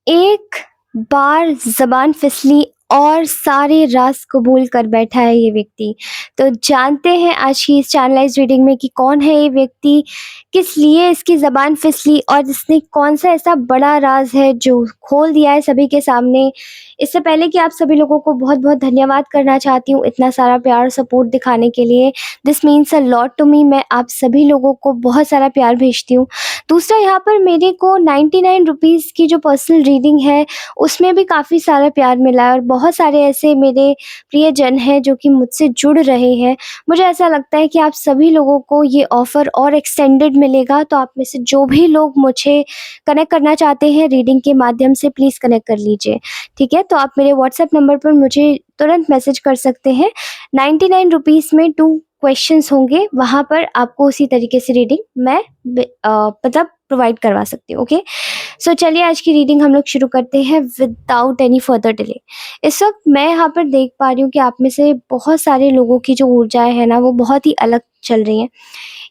एक बार ज़बान फिसली और सारे राज़ कबूल कर बैठा है ये व्यक्ति। तो जानते हैं आज की इस चैनलाइज़ रीडिंग में कि कौन है ये व्यक्ति, किस लिए इसकी ज़बान फिसली और इसने कौन-सा ऐसा बड़ा राज़ है जो खोल दिया है सभी के सामने। इससे पहले कि आप सभी लोगों को बहुत-बहुत धन्यवाद करना चाहती हूँ इतना सारा प्यार और सपोर्ट दिखाने के लिए। This means a lot to me. मैं आप सभी लोगों को बहुत सारा प्यार भेजती हूँ। दूसरा यहाँ पर मेरे को 99 रुपीज़ की जो पर्सनल रीडिंग है, उसमें भी काफ़ी सारा प्यार मिला है और बहुत सारे ऐसे मेरे प्रियजन हैं जो कि मुझसे जुड़ रहे हैं। मुझे ऐसा लगता है कि आप सभी लोगों को ये ऑफ़र और एक्सटेंडेड मिलेगा, तो आप में से जो भी लोग मुझे कनेक्ट करना चाहते हैं रीडिंग के माध्यम से प्लीज़ कनेक्ट कर लीजिए, ठीक है? तो आप मेरे व्हाट्सएप नंबर पर मुझे तुरंत मैसेज कर सकते हैं। 99 रुपीज़ में 2 क्वेश्चंस होंगे, वहाँ पर आपको उसी तरीके से रीडिंग मैं मतलब प्रोवाइड करवा सकती हूँ, ओके? सो चलिए आज की रीडिंग हम लोग शुरू करते हैं विदाउट एनी फर्दर डिले। इस वक़्त मैं यहाँ पर देख पा रही हूँ कि आप में से बहुत सारे लोगों की जो ऊर्जाएँ हैं ना, वो बहुत ही अलग चल रही हैं।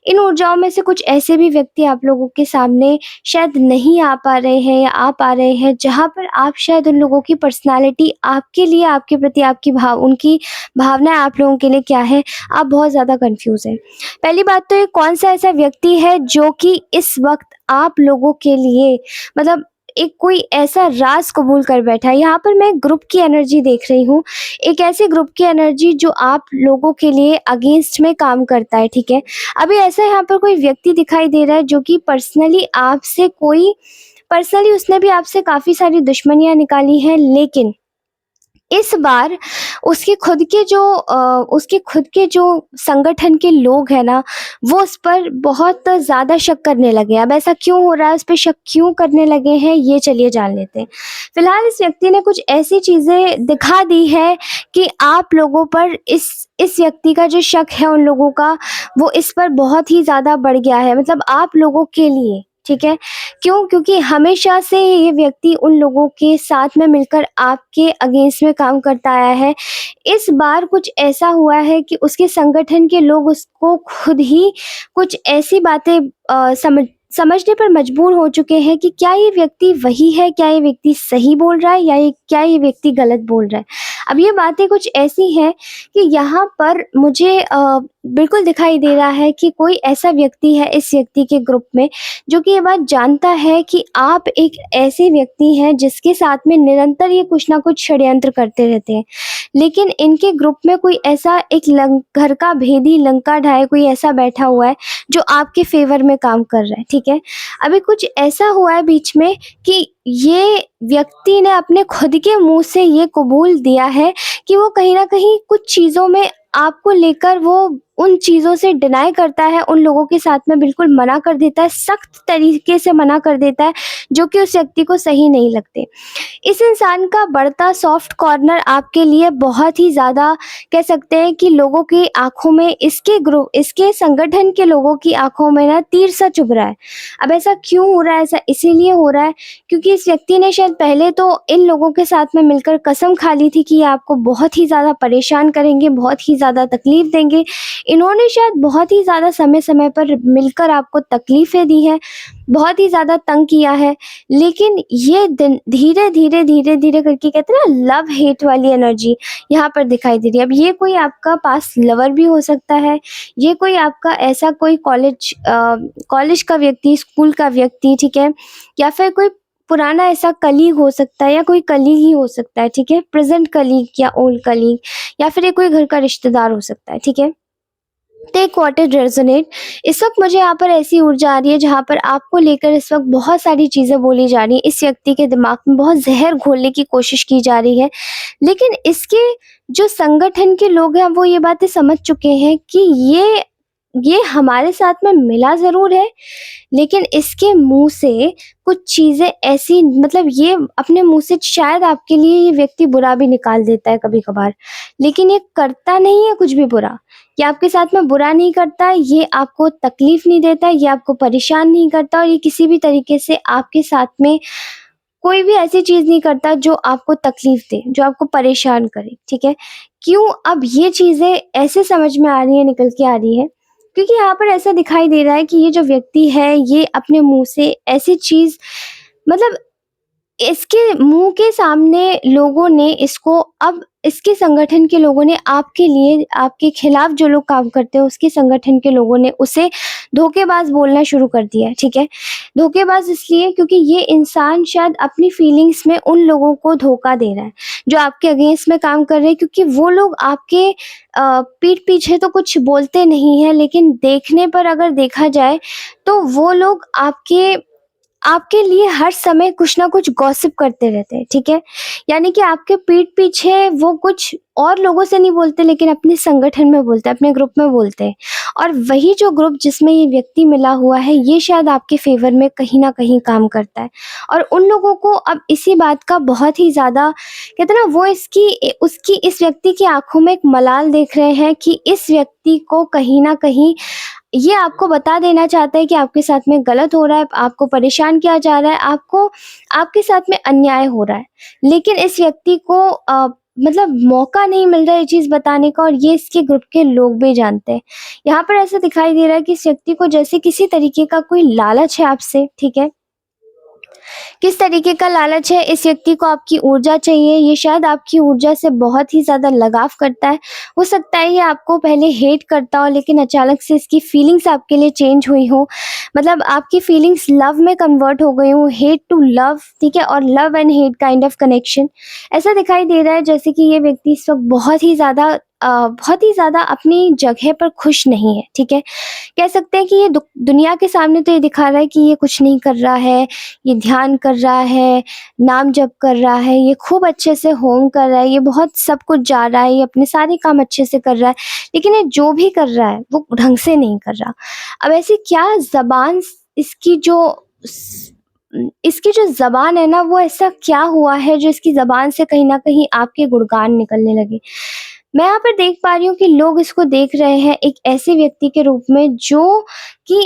इन ऊर्जाओं में से कुछ ऐसे भी व्यक्ति आप लोगों के सामने शायद नहीं आ पा रहे हैं या आ पा रहे हैं, जहाँ पर आप शायद उन लोगों की पर्सनैलिटी आपके लिए, आपके प्रति आपकी उनकी भावनाएँ आप लोगों के लिए क्या है, आप बहुत ज़्यादा कन्फ्यूज़ हैं। पहली बात तो ये कौन-सा ऐसा व्यक्ति है जो कि इस वक़्त आप लोगों के लिए मतलब एक कोई ऐसा राज़ कबूल कर बैठा है। यहाँ पर मैं ग्रुप की एनर्जी देख रही हूँ, एक ऐसे ग्रुप की एनर्जी जो आप लोगों के लिए अगेंस्ट में काम करता है, ठीक है? अभी ऐसा यहाँ पर कोई व्यक्ति दिखाई दे रहा है जो कि पर्सनली उसने भी आपसे काफ़ी सारी दुश्मनियाँ निकाली हैं, लेकिन इस बार उसके खुद के जो संगठन के लोग हैं ना, वो उस पर बहुत ज़्यादा शक करने लगे हैं। अब ऐसा क्यों हो रहा है, उस पे शक क्यों करने लगे हैं, ये चलिए जान लेते हैं। फिलहाल इस व्यक्ति ने कुछ ऐसी चीज़ें दिखा दी है कि आप लोगों पर इस व्यक्ति का जो शक है उन लोगों का, वो इस पर बहुत ही ज़्यादा बढ़ गया है, मतलब आप लोगों के लिए, ठीक है? क्यों? क्योंकि हमेशा से ये व्यक्ति उन लोगों के साथ में मिलकर आपके अगेंस्ट में काम करता आया है। इस बार कुछ ऐसा हुआ है कि उसके संगठन के लोग उसको खुद ही कुछ ऐसी बातें समझने पर मजबूर हो चुके हैं कि क्या ये व्यक्ति वही है, क्या ये व्यक्ति सही बोल रहा है या क्या ये व्यक्ति गलत बोल रहा है। अब ये बातें कुछ ऐसी हैं कि यहाँ पर मुझे बिल्कुल दिखाई दे रहा है कि कोई ऐसा व्यक्ति है इस व्यक्ति के ग्रुप में जो कि ये बात जानता है कि आप एक ऐसे व्यक्ति हैं जिसके साथ में निरंतर ये कुछ ना कुछ षड्यंत्र करते रहते हैं। लेकिन इनके ग्रुप में कोई ऐसा एक घर का भेदी लंका ढाए कोई ऐसा बैठा हुआ है जो आपके फ़ेवर में काम कर रहा है, ठीक है? अभी कुछ ऐसा हुआ है बीच में कि ये व्यक्ति ने अपने खुद के मुँह से ये कबूल दिया है कि वो कहीं न कहीं कुछ चीज़ों में आपको लेकर वो उन चीज़ों से डिनाई करता है, उन लोगों के साथ में बिल्कुल मना कर देता है, सख्त तरीके से मना कर देता है, जो कि उस व्यक्ति को सही नहीं लगते। इस इंसान का बढ़ता सॉफ्ट कॉर्नर आपके लिए बहुत ही ज़्यादा कह सकते हैं कि लोगों की आँखों में इसके संगठन के लोगों की आँखों में ना तीर सा चुभ रहा है। अब ऐसा क्यों हो रहा है? ऐसा इसीलिए हो रहा है क्योंकि इस व्यक्ति ने शायद पहले तो इन लोगों के साथ में मिलकर कसम खा ली थी कि ये आपको बहुत ही ज़्यादा परेशान करेंगे, बहुत ही ज़्यादा तकलीफ़ देंगे। इन्होंने शायद बहुत ही ज़्यादा समय-समय पर मिलकर आपको तकलीफ़ें दी हैं, बहुत ही ज़्यादा तंग किया है। लेकिन ये दिन धीरे-धीरे, धीरे-धीरे करके कहते हैं ना लव हेट वाली एनर्जी यहाँ पर दिखाई दे रही है। अब ये कोई आपका पास्ट लवर भी हो सकता है, ये कोई आपका ऐसा कोई कॉलेज का व्यक्ति, स्कूल का व्यक्ति, ठीक है? या फिर कोई पुराना ऐसा कलीग हो सकता है या कोई कलीग ही हो सकता है, ठीक है? प्रेज़ेंट कलीग या ओल्ड कलीग या फिर ये कोई घर का रिश्तेदार हो सकता है, ठीक है? Take what it resonate. इस वक्त मुझे यहाँ पर ऐसी ऊर्जा आ रही है जहाँ पर आपको लेकर इस वक्त बहुत सारी चीज़ें बोली जा रही हैं, इस व्यक्ति के दिमाग में बहुत जहर घोलने की कोशिश की जा रही है। लेकिन इसके जो संगठन के लोग हैं वो ये बातें समझ चुके हैं कि ये हमारे साथ में मिला ज़रूर है, लेकिन इसके मुँह से कुछ चीज़ें ऐसी मतलब ये अपने मुँह से शायद आपके लिए ये व्यक्ति बुरा भी निकाल देता है कभी-कभार, लेकिन ये करता नहीं है कुछ भी बुरा। ये आपके साथ में बुरा नहीं करता, ये आपको तकलीफ़ नहीं देता, ये आपको परेशान नहीं करता और ये किसी भी तरीके से आपके साथ में कोई भी ऐसी चीज़ नहीं करता जो आपको तकलीफ़ दे, जो आपको परेशान करे, ठीक है? क्यों अब ये चीज़ें ऐसे समझ में आ रही हैं, निकल के आ रही है, क्योंकि यहाँ पर ऐसा दिखाई दे रहा है कि ये जो व्यक्ति है, ये अपने मुँह से ऐसी चीज़ मतलब इसके मुँह के सामने लोगों ने इसको अब इसके संगठन के लोगों ने आपके लिए आपके खिलाफ जो लोग काम करते हैं उसके संगठन के लोगों ने उसे धोखेबाज़ बोलना शुरू कर दिया है, ठीक है? धोखेबाज़ इसलिए क्योंकि ये इंसान शायद अपनी फीलिंग्स में उन लोगों को धोखा दे रहा है, जो आपके अगेंस्ट में काम कर रहे हैं, क्योंकि वो लोग आपके पीठ पीछे तो कुछ बोलते नहीं हैं, लेकिन देखने पर अगर देखा जाए तो वो लोग आपके आपके लिए हर समय कुछ ना कुछ गॉसिप करते रहते हैं, ठीक है? यानी कि आपके पीठ पीछे वो कुछ और लोगों से नहीं बोलते, लेकिन अपने संगठन में बोलते हैं, अपने ग्रुप में बोलते हैं। और वही जो ग्रुप जिसमें ये व्यक्ति मिला हुआ है, ये शायद आपके फ़ेवर में कहीं न कहीं काम करता है। और उन लोगों को अब इसी बात का बहुत ही ज़्यादा, कहते हैं ना, वो उसकी इस व्यक्ति की आँखों में एक मलाल देख रहे हैं कि इस व्यक्ति को कहीं न कहीं ये आपको बता देना चाहता है कि आपके साथ में गलत हो रहा है, आपको परेशान किया जा रहा है, आपके साथ में अन्याय हो रहा है। लेकिन इस व्यक्ति को मतलब मौका नहीं मिल रहा है ये चीज़ बताने का, और ये इसके ग्रुप के लोग भी जानते हैं। यहाँ पर ऐसा दिखाई दे रहा है कि इस व्यक्ति को जैसे किसी तरीके का कोई लालच है आपसे, ठीक है? किस तरीके का लालच है, इस व्यक्ति को आपकी ऊर्जा चाहिए, ये शायद आपकी ऊर्जा से बहुत ही ज़्यादा लगाव करता है। हो सकता है ये आपको पहले हेट करता हो, लेकिन अचानक से इसकी फीलिंग्स आपके लिए चेंज हुई हो, मतलब आपकी फीलिंग्स लव में कन्वर्ट हो गई हों, हेट टू लव, ठीक है? और love and hate kind of connection. ऐसा दिखाई दे रहा है जैसे कि ये व्यक्ति इस वक़्त बहुत ही ज़्यादा अपनी जगह पर खुश नहीं है, ठीक है? कह सकते हैं कि ये दुनिया के सामने तो ये दिखा रहा है कि ये कुछ नहीं कर रहा है, ये ध्यान कर रहा है, नाम जप कर रहा है, ये खूब अच्छे से होम कर रहा है, ये बहुत सब कुछ जा रहा है, ये अपने सारे काम अच्छे से कर रहा है, लेकिन ये जो भी कर रहा है, वो ढंग से नहीं कर रहा। अब ऐसी क्या ज़बान इसकी जो ज़बान है ना, वो ऐसा क्या हुआ है जो इसकी ज़बान से कहीं न कहीं आपके गुणगान निकलने लगे? मैं यहाँ पर देख पा रही हूँ कि लोग इसको देख रहे हैं एक ऐसे व्यक्ति के रूप में जो कि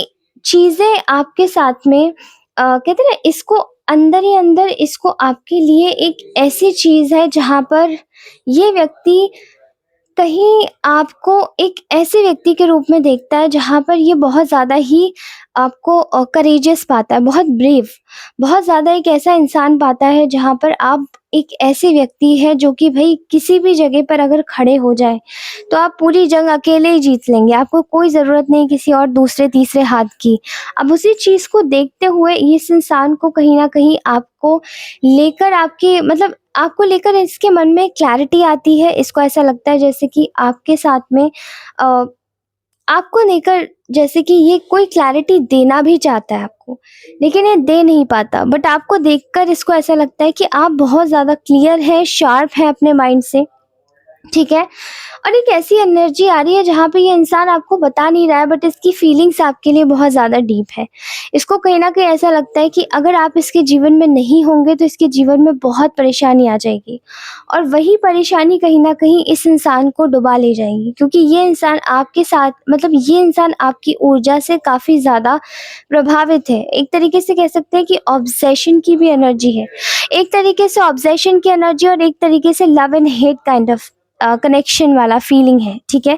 चीज़ें आपके साथ में कहते हैं ना, इसको अंदर ही अंदर इसको आपके लिए एक ऐसी चीज़ है जहाँ पर ये व्यक्ति कहीं आपको एक ऐसे व्यक्ति के रूप में देखता है जहाँ पर ये बहुत ज़्यादा ही आपको करेजियस पाता है, बहुत ब्रेव, बहुत ज़्यादा एक ऐसा इंसान पाता है जहाँ पर आप एक ऐसे व्यक्ति हैं जो कि भई किसी भी जगह पर अगर खड़े हो जाएँ, तो आप पूरी जंग अकेले ही जीत लेंगे, आपको कोई ज़रूरत नहीं किसी और दूसरे तीसरे हाथ की। अब उसी चीज़ को देखते हुए इस इंसान को कहीं न कहीं आपको लेकर इसके मन में क्लैरिटी आती है, इसको ऐसा लगता है जैसे कि आपके साथ में अ, आपको लेकर जैसे कि ये कोई क्लैरिटी देना भी चाहता है आपको, लेकिन ये दे नहीं पाता। बट आपको देखकर इसको ऐसा लगता है कि आप बहुत ज़्यादा क्लियर हैं, शार्प हैं अपने माइंड से। ठीक है? और एक ऐसी एनर्जी आ रही है जहाँ पे ये इंसान आपको बता नहीं रहा है, बट इसकी फीलिंग्स आपके लिए बहुत ज़्यादा डीप है। इसको कहीं न कहीं ऐसा लगता है कि अगर आप इसके जीवन में नहीं होंगे तो इसके जीवन में बहुत परेशानी आ जाएगी, और वही परेशानी कहीं न कहीं इस इंसान को डुबा ले जाएगी, क्योंकि ये इंसान आपकी ऊर्जा से काफ़ी ज़्यादा प्रभावित है। एक तरीके से कह सकते हैं कि ऑब्सेशन की भी एनर्जी है। एक तरीके से ऑब्सेशन की एनर्जी और एक तरीके से love and hate kind of connection वाला फीलिंग है, ठीक है?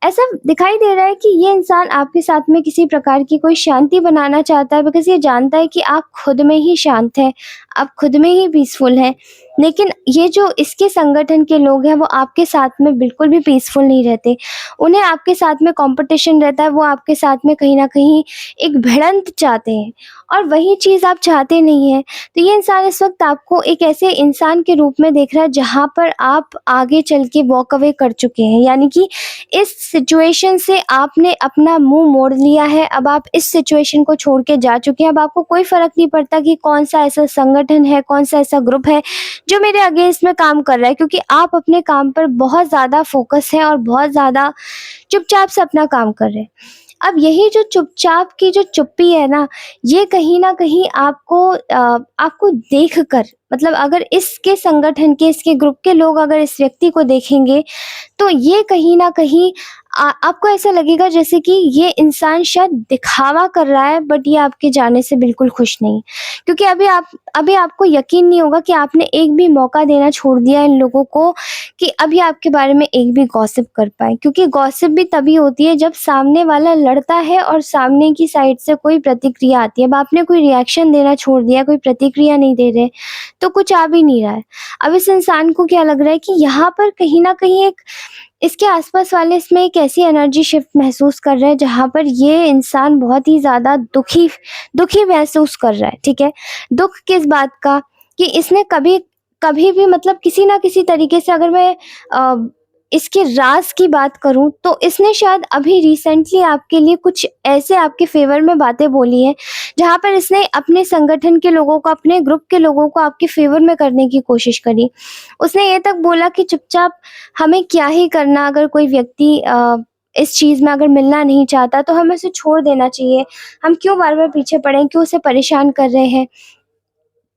ऐसा दिखाई दे रहा है कि ये इंसान आपके साथ में किसी प्रकार की कोई शांति बनाना चाहता है, बिकॉज़ ये जानता है कि आप खुद में ही शांत हैं, आप खुद में ही पीसफुल हैं। लेकिन ये जो इसके संगठन के लोग हैं, वो आपके साथ में बिल्कुल भी पीसफुल नहीं रहते। उन्हें आपके साथ में कॉम्पिटिशन रहता है, वो आपके साथ में कहीं न कहीं एक भिड़ंत चाहते हैं, और वही चीज़ आप चाहते नहीं हैं। तो ये इंसान इस वक़्त आपको एक ऐसे इंसान के रूप में देख रहा है जहाँ पर आप आगे चल के वॉक अवे कर चुके हैं। यानी कि इस सिचुएशन से आपने अपना मुँह मोड़ लिया है, अब आप इस सिचुएशन को छोड़ के जा चुके हैं। अब आपको कोई फ़र्क नहीं पड़ता कि कौन-सा ऐसा संगठन है, कौन-सा ऐसा ग्रुप है जो मेरे अगेंस्ट में काम कर रहा है, क्योंकि आप अपने काम पर बहुत ज़्यादा फ़ोकस हैं और बहुत ज़्यादा चुपचाप से अपना काम कर रहे हैं। अब यही जो चुपचाप की जो चुप्पी है ना, ये कहीं न कहीं आपको देखकर, मतलब अगर इसके संगठन के, इसके ग्रुप के लोग अगर इस व्यक्ति को देखेंगे, तो ये कहीं न कहीं आपको ऐसा लगेगा जैसे कि ये इंसान शायद दिखावा कर रहा है, बट ये आपके जाने से बिल्कुल खुश नहीं। क्योंकि अभी आपको यकीन नहीं होगा कि आपने एक भी मौका देना छोड़ दिया इन लोगों को कि अभी आपके बारे में एक भी गॉसिप कर पाएँ। क्योंकि गॉसिप भी तभी होती है जब सामने वाला लड़ता है और सामने की साइड से कोई प्रतिक्रिया आती है। अब आपने कोई रिएक्शन देना छोड़ दिया, कोई प्रतिक्रिया नहीं दे रहे, तो कुछ आ भी नहीं रहा है। अब इस इंसान को क्या लग रहा है कि यहाँ पर कहीं न कहीं एक इसके आस-पास वाले इसमें एक ऐसी एनर्जी शिफ्ट महसूस कर रहे हैं जहाँ पर ये इंसान बहुत ही ज़्यादा दुखी दुखी महसूस कर रहा है, ठीक है? दुःख किस बात का कि इसने कभी कभी भी मतलब किसी न किसी तरीके से अगर मैं अ, इसके राज़ की बात करूँ तो इसने शायद अभी रिसेंटली आपके लिए कुछ ऐसे आपके फ़ेवर में बातें बोली हैं, जहाँ पर इसने अपने संगठन के लोगों को, अपने ग्रुप के लोगों को आपके फ़ेवर में करने की कोशिश करी। उसने ये तक बोला कि चुपचाप हमें क्या ही करना, अगर कोई व्यक्ति इस चीज़ में अगर मिलना नहीं चाहता तो हमें उसे छोड़ देना चाहिए। हम क्यों बार-बार पीछे पड़े, क्यों उसे परेशान कर रहे हैं।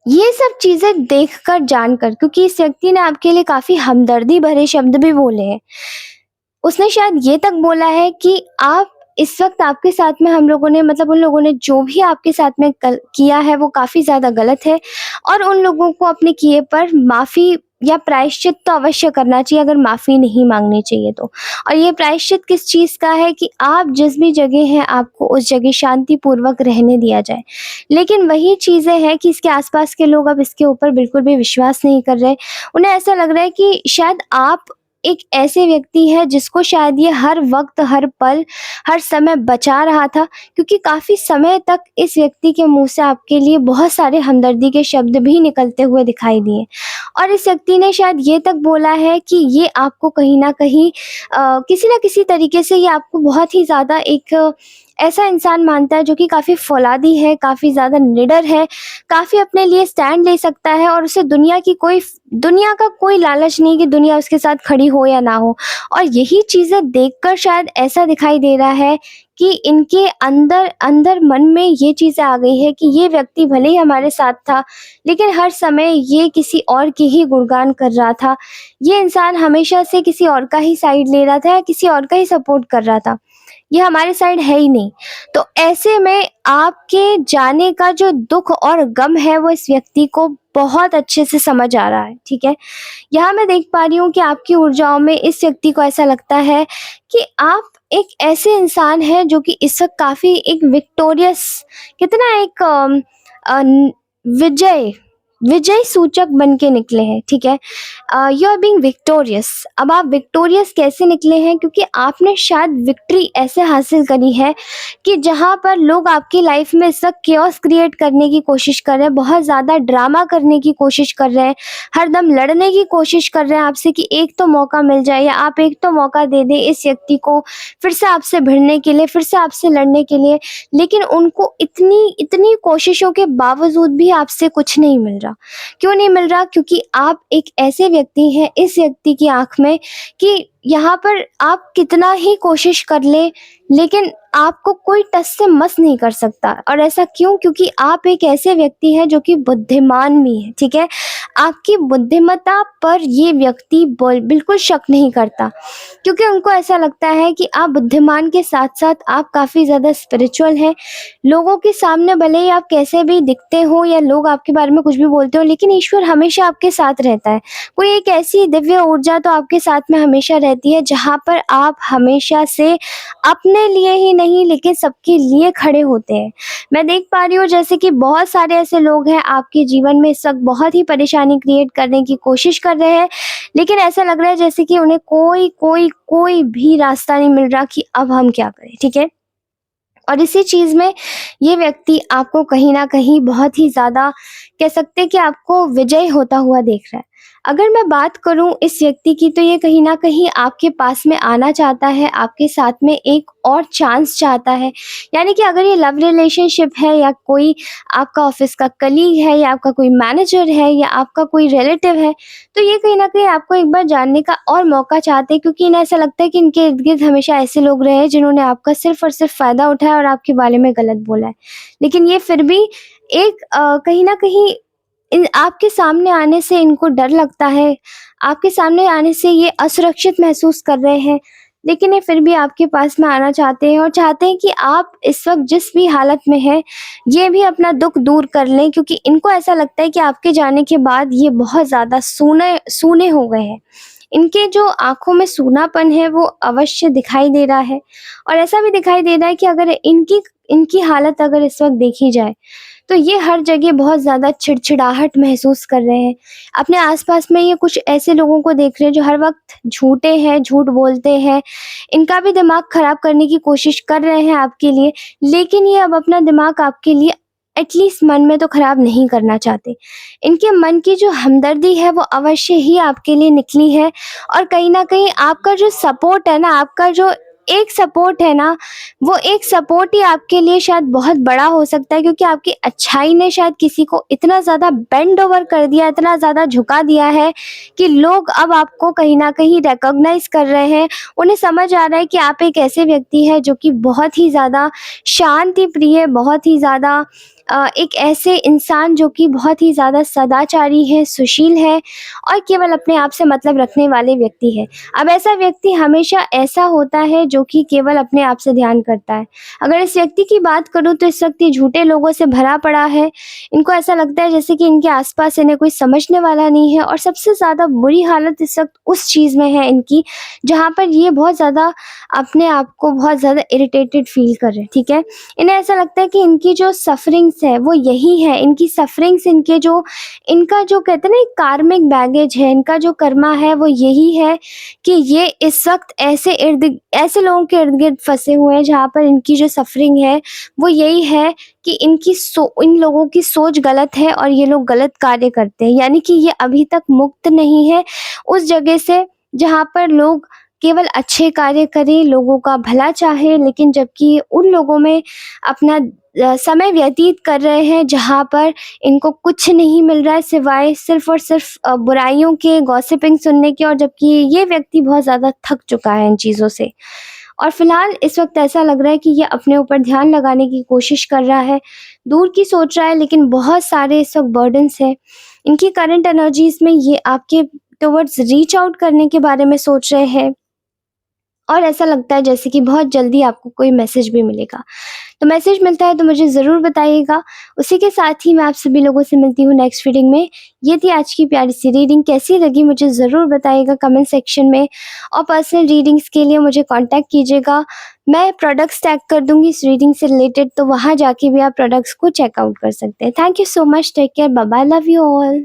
ये सब चीज़ें देखकर, जानकर, क्योंकि इस व्यक्ति ने आपके लिए काफ़ी हमदर्दी भरे शब्द भी बोले हैं। उसने शायद ये तक बोला है कि आप इस वक़्त आपके साथ में हम लोगों ने मतलब उन लोगों ने जो भी आपके साथ में कल किया है वो काफ़ी ज़्यादा गलत है और उन लोगों को अपने किए पर माफ़ी या प्रायश्चित तो अवश्य करना चाहिए, अगर माफ़ी नहीं माँगनी चाहिए तो। और ये प्रायश्चित किस चीज़ का है कि आप जिस भी जगह हैं आपको उस जगह शांतिपूर्वक रहने दिया जाए। लेकिन वही चीज़ें हैं कि इसके आस-पास के लोग अब इसके ऊपर बिल्कुल भी विश्वास नहीं कर रहे। उन्हें ऐसा लग रहा है कि शायद आप एक ऐसे व्यक्ति हैं जिसको शायद ये हर वक़्त, हर पल, हर समय बचा रहा था, क्योंकि काफ़ी समय तक इस व्यक्ति के मुँह से आपके लिए बहुत सारे हमदर्दी के शब्द भी निकलते हुए दिखाई दिए। और इस व्यक्ति ने शायद ये तक बोला है कि ये आपको कहीं न कहीं किसी न किसी तरीके से ये आपको बहुत ही ज़्यादा एक ऐसा इंसान मानता है जो कि काफ़ी फ़ौलादी है, काफ़ी ज़्यादा निडर है, काफ़ी अपने लिए स्टैंड ले सकता है और उसे दुनिया का कोई लालच नहीं कि दुनिया उसके साथ खड़ी हो या ना हो। और यही चीज़ें देखकर शायद ऐसा दिखाई दे रहा है कि इनके अंदर अंदर मन में ये चीज़ें आ गई है कि ये व्यक्ति भले ही हमारे साथ था, लेकिन हर समय ये किसी और की ही गुणगान कर रहा था। ये इंसान हमेशा से किसी और का ही साइड ले रहा था या किसी और का ही सपोर्ट कर रहा था। ये हमारे साइड है ही नहीं। तो ऐसे में आपके जाने का जो दुःख और गम है वो इस व्यक्ति को बहुत अच्छे से समझ आ रहा है, ठीक है? यहाँ मैं देख पा रही हूँ कि आपकी ऊर्जाओं में इस व्यक्ति को ऐसा लगता है कि आप एक ऐसे इंसान हैं जो कि इस वक़्त काफ़ी एक विक्टोरियस कितना एक अ, न विजय विजय सूचक बन के निकले हैं, ठीक है? You are being victorious. अब आप विक्टोरियस कैसे निकले हैं? क्योंकि आपने शायद विक्ट्री ऐसे हासिल करी है कि जहाँ पर लोग आपकी लाइफ़ में सब chaos क्रिएट करने की कोशिश कर रहे हैं, बहुत ज़्यादा ड्रामा करने की कोशिश कर रहे हैं, हरदम लड़ने की कोशिश कर रहे हैं आपसे कि एक तो मौका मिल जाए या आप एक तो मौका दे दें इस व्यक्ति को फिर से आपसे भिड़ने के लिए, फिर से आपसे लड़ने के लिए। लेकिन उनको इतनी इतनी कोशिशों के बावजूद भी आपसे कुछ नहीं मिल रहा। क्यों नहीं मिल रहा? क्योंकि आप एक ऐसे व्यक्ति हैं इस व्यक्ति की आँख में कि यहाँ पर आप कितना ही कोशिश कर लें, लेकिन आपको कोई टस से मस नहीं कर सकता। और ऐसा क्यों? क्योंकि आप एक ऐसे व्यक्ति हैं जो कि बुद्धिमान भी हैं, ठीक है? आपकी बुद्धिमत्ता पर ये व्यक्ति बिल्कुल शक नहीं करता, क्योंकि उनको ऐसा लगता है कि आप बुद्धिमान के साथ-साथ आप काफ़ी ज़्यादा स्पिरिचुअल हैं। लोगों के सामने भले ही आप कैसे भी दिखते हो या लोग आपके बारे में कुछ भी बोलते हो, लेकिन ईश्वर हमेशा आपके साथ रहता है। कोई एक ऐसी दिव्य ऊर्जा तो आपके साथ में हमेशा रहती है जहाँ पर आप हमेशा से अपने लिए ही नहीं लेकिन सबके लिए खड़े होते हैं। मैं देख पा रही हूँ जैसे कि बहुत सारे ऐसे लोग हैं आपके जीवन में इस वक़्त बहुत ही परेशानी क्रिएट करने की कोशिश कर रहे हैं, लेकिन ऐसा लग रहा है जैसे कि उन्हें कोई भी रास्ता नहीं मिल रहा कि अब हम क्या करें, ठीक है? और इसी चीज़ में ये व्यक्ति आपको कहीं न कहीं बहुत ही ज़्यादा कह सकते हैं कि आपको विजयी होता हुआ देख रहा है। अगर मैं बात करूँ इस व्यक्ति की तो ये कहीं न कहीं आपके पास में आना चाहता है, आपके साथ में एक और चांस चाहता है। यानी कि अगर ये लव रिलेशनशिप है या कोई आपका ऑफ़िस का कलीग है या आपका कोई मैनेजर है या आपका कोई रिलेटिव है, तो ये कहीं न कहीं आपको एक बार जानने का और मौका चाहते हैं, क्योंकि इन्हें ऐसा लगता है कि इनके इर्द-गिर्द हमेशा ऐसे लोग रहे हैं जिन्होंने आपका सिर्फ़ और सिर्फ़ फ़ायदा उठाया और आपके बारे में गलत बोला है। लेकिन ये फिर भी एक कहीं न कहीं इन आपके सामने आने से इनको डर लगता है, आपके सामने आने से ये असुरक्षित महसूस कर रहे हैं। लेकिन ये फिर भी आपके पास में आना चाहते हैं और चाहते हैं कि आप इस वक़्त जिस भी हालत में हैं, ये भी अपना दुःख दूर कर लें, क्योंकि इनको ऐसा लगता है कि आपके जाने के बाद ये बहुत ज़्यादा सूने सूने हो गए हैं। इनके जो आँखों में सूनापन है वो अवश्य दिखाई दे रहा है, और ऐसा भी दिखाई दे रहा है कि अगर इनकी इनकी हालत अगर इस वक़्त देखी जाए, तो ये हर जगह बहुत ज़्यादा चिड़चिड़ाहट महसूस कर रहे हैं। अपने आस-पास में ये कुछ ऐसे लोगों को देख रहे हैं जो हर वक़्त झूठे हैं, झूठ बोलते हैं। इनका भी दिमाग ख़राब करने की कोशिश कर रहे हैं आपके लिए, लेकिन ये अब अपना दिमाग आपके लिए एटलीस्ट मन में तो ख़राब नहीं करना चाहते। इनके मन की जो हमदर्दी है वो अवश्य ही आपके लिए निकली है, और कहीं न कहीं आपका जो सपोर्ट है ना, आपका जो एक सपोर्ट है ना, वो एक सपोर्ट ही आपके लिए शायद बहुत बड़ा हो सकता है, क्योंकि आपकी अच्छाई ने शायद किसी को इतना ज़्यादा बेंड ओवर कर दिया, इतना ज़्यादा झुका दिया है कि लोग अब आपको कहीं न कहीं रिकॉग्नाइज़ कर रहे हैं। उन्हें समझ आ रहा है कि आप एक ऐसे व्यक्ति हैं जो कि बहुत ही ज़्यादा शांति प्रिय, बहुत ही ज़्यादा एक ऐसे इंसान जो कि बहुत ही ज़्यादा सदाचारी है, सुशील है और केवल अपने आप से मतलब रखने वाले व्यक्ति है। अब ऐसा व्यक्ति हमेशा ऐसा होता है जो कि केवल अपने आप से ध्यान करता है। अगर इस व्यक्ति की बात करूँ तो इस वक़्त ये झूठे लोगों से भरा पड़ा है। इनको ऐसा लगता है जैसे कि इनके आस-पास इन्हें कोई समझने वाला नहीं है, और सबसे ज़्यादा बुरी हालत इस वक़्त उस चीज़ में है इनकी, जहाँ पर ये बहुत ज़्यादा अपने आप को बहुत ज़्यादा इरिटेटेड फ़ील कर रहे हैं, ठीक है? इन्हें ऐसा लगता है कि इनकी जो सफ़रिंग्स है वो यही है, इनकी सफ़रिंग्स, इनका जो कहते हैं ना एक कार्मिक बैगेज है, इनका जो कर्मा है वो यही है कि ये इस वक़्त ऐसे लोगों के इर्द-गिर्द फँसे हुए हैं जहाँ पर इनकी जो सफ़रिंग है वो यही है कि इन लोगों की सोच गलत है और ये लोग गलत कार्य करते हैं। यानी कि ये अभी तक मुक्त नहीं है उस जगह से जहाँ पर लोग केवल अच्छे कार्य करें, लोगों का भला चाहें, लेकिन जबकि उन लोगों में अपना समय व्यतीत कर रहे हैं जहाँ पर इनको कुछ नहीं मिल रहा है सिवाय सिर्फ़ और सिर्फ़ बुराइयों के, गॉसिपिंग सुनने के, और जबकि ये व्यक्ति बहुत ज़्यादा थक चुका है इन चीज़ों से। और फ़िलहाल इस वक़्त ऐसा लग रहा है कि ये अपने ऊपर ध्यान लगाने की कोशिश कर रहा है, दूर की सोच रहा है, लेकिन बहुत सारे इस वक़्त बर्डन्स हैं। इनकी करंट एनर्जीज़ में ये आपके टुवर्ड्स रीच आउट करने के बारे में सोच रहे हैं, और ऐसा लगता है जैसे कि बहुत जल्दी आपको कोई मैसेज भी मिलेगा। तो मैसेज मिलता है तो मुझे ज़रूर बताइएगा। उसी के साथ ही मैं आप सभी लोगों से मिलती हूँ नेक्स्ट रीडिंग में। ये थी आज की प्यारी सी रीडिंग, कैसी लगी मुझे ज़रूर बताइएगा कमेंट सेक्शन में, और पर्सनल रीडिंग्स के लिए मुझे कॉन्टैक्ट कीजिएगा। मैं प्रोडक्ट्स टैग कर दूँगी इस रीडिंग से रिलेटेड, तो वहाँ जाके भी आप प्रोडक्ट्स को चेकआउट कर सकते हैं। Thank you so much, take care, bye bye, love you all.